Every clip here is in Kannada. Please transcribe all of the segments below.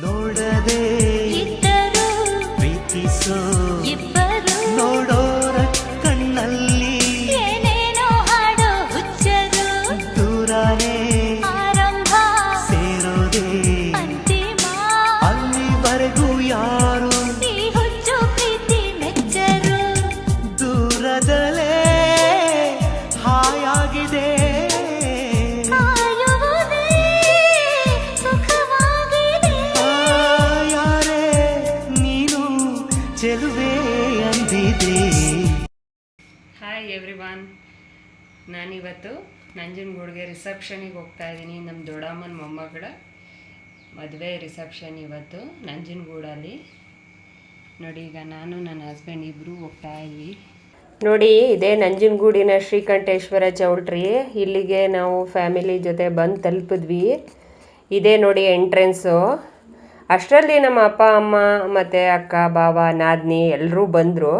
ನೋಡದೆ ಇದ್ದರು ಪ್ರೀತಿಸೋ ಇಬ್ಬರು ನೋಡೋರ ಕಣ್ಣಲ್ಲಿ ಏನೇನೋ ಆಡೋ ಹುಚ್ಚರು ದೂರನೇ ಆರಂಭ ಸೇರೋದೇ ಅಂತಿಮ ಅಲ್ಲಿವರೆಗೂ ಯಾರು ಈ ಹುಚ್ಚು ಪ್ರೀತಿ ಮೆಚ್ಚರು ದೂರದಲ್ಲೇ ಹಾಯಾಗಿದೆ ಹಾಯ್ ಎವ್ರಿವಾನ್, ನಾನಿವತ್ತು ನಂಜನಗೂಡಿಗೆ ರಿಸೆಪ್ಷನಿಗೆ ಹೋಗ್ತಾ ಇದ್ದೀನಿ. ನಮ್ಮ ದೊಡ್ಡಮ್ಮನ ಮೊಮ್ಮಗಳ ಮದುವೆ ರಿಸೆಪ್ಷನ್ ಇವತ್ತು ನಂಜನಗೂಡಲ್ಲಿ. ನೋಡಿ, ಈಗ ನಾನು ನನ್ನ ಹಸ್ಬೆಂಡ್ ಇಬ್ಬರು ಹೋಗ್ತಾ ಇದ್ವಿ. ನೋಡಿ, ಇದೇ ನಂಜನಗೂಡಿನ ಶ್ರೀಕಂಠೇಶ್ವರ ಚೌಲ್ಟ್ರಿ. ಇಲ್ಲಿಗೆ ನಾವು ಫ್ಯಾಮಿಲಿ ಜೊತೆ ಬಂದು ತಲುಪಿದ್ವಿ. ಇದೇ ನೋಡಿ ಎಂಟ್ರೆನ್ಸು. ಅಷ್ಟರಲ್ಲಿ ನಮ್ಮ ಅಪ್ಪ ಅಮ್ಮ ಮತ್ತು ಅಕ್ಕ ಬಾವ ನಾದಿನಿ ಎಲ್ಲರೂ ಬಂದರು.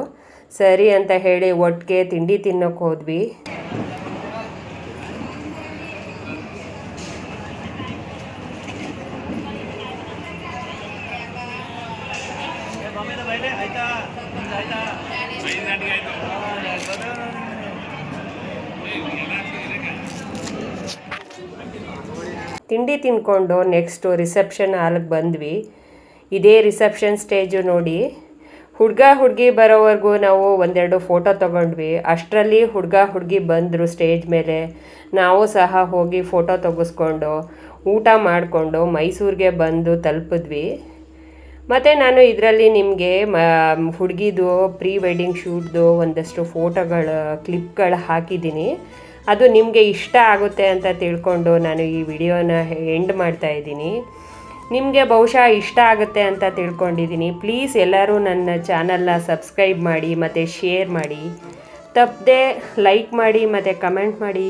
ಸರಿ ಅಂತ ಹೇಳಿ ಒಟ್ಟಿಗೆ ತಿಂಡಿ ತಿನ್ನೋಕೆ ಹೋದ್ವಿ. ತಿಂಡಿ ತಿನ್ಕೊಂಡು ನೆಕ್ಸ್ಟು ರಿಸೆಪ್ಷನ್ ಹಾಲ್ಗೆ ಬಂದ್ವಿ. ಇದೇ ರಿಸೆಪ್ಷನ್ ಸ್ಟೇಜು ನೋಡಿ. ಹುಡುಗ ಹುಡುಗಿ ಬರೋವರೆಗೂ ನಾವು ಒಂದೆರಡು ಫೋಟೋ ತೊಗೊಂಡ್ವಿ. ಅಷ್ಟರಲ್ಲಿ ಹುಡುಗ ಹುಡುಗಿ ಬಂದರು ಸ್ಟೇಜ್ ಮೇಲೆ. ನಾವು ಸಹ ಹೋಗಿ ಫೋಟೋ ತೆಗೆಸ್ಕೊಂಡು ಊಟ ಮಾಡಿಕೊಂಡು ಮೈಸೂರಿಗೆ ಬಂದು ತಲುಪಿದ್ವಿ. ಮತ್ತು ನಾನು ಇದರಲ್ಲಿ ನಿಮಗೆ ಹುಡುಗಿದು ಪ್ರೀ ವೆಡ್ಡಿಂಗ್ ಶೂಟ್ದು ಒಂದಷ್ಟು ಕ್ಲಿಪ್ಗಳು ಹಾಕಿದ್ದೀನಿ. ಅದು ನಿಮಗೆ ಇಷ್ಟ ಆಗುತ್ತೆ ಅಂತ ತಿಳ್ಕೊಂಡು ನಾನು ಈ ವಿಡಿಯೋನ ಎಂಡ್ ಮಾಡ್ತಾಯಿದ್ದೀನಿ. ನಿಮಗೆ ಬಹುಶಃ ಇಷ್ಟ ಆಗುತ್ತೆ ಅಂತ ತಿಳ್ಕೊಂಡಿದ್ದೀನಿ. ಪ್ಲೀಸ್ ಎಲ್ಲರೂ ನನ್ನ ಚಾನಲ್ನ ಸಬ್ಸ್ಕ್ರೈಬ್ ಮಾಡಿ ಮತ್ತು ಶೇರ್ ಮಾಡಿ. ತಪ್ಪದೆ ಲೈಕ್ ಮಾಡಿ ಮತ್ತು ಕಮೆಂಟ್ ಮಾಡಿ.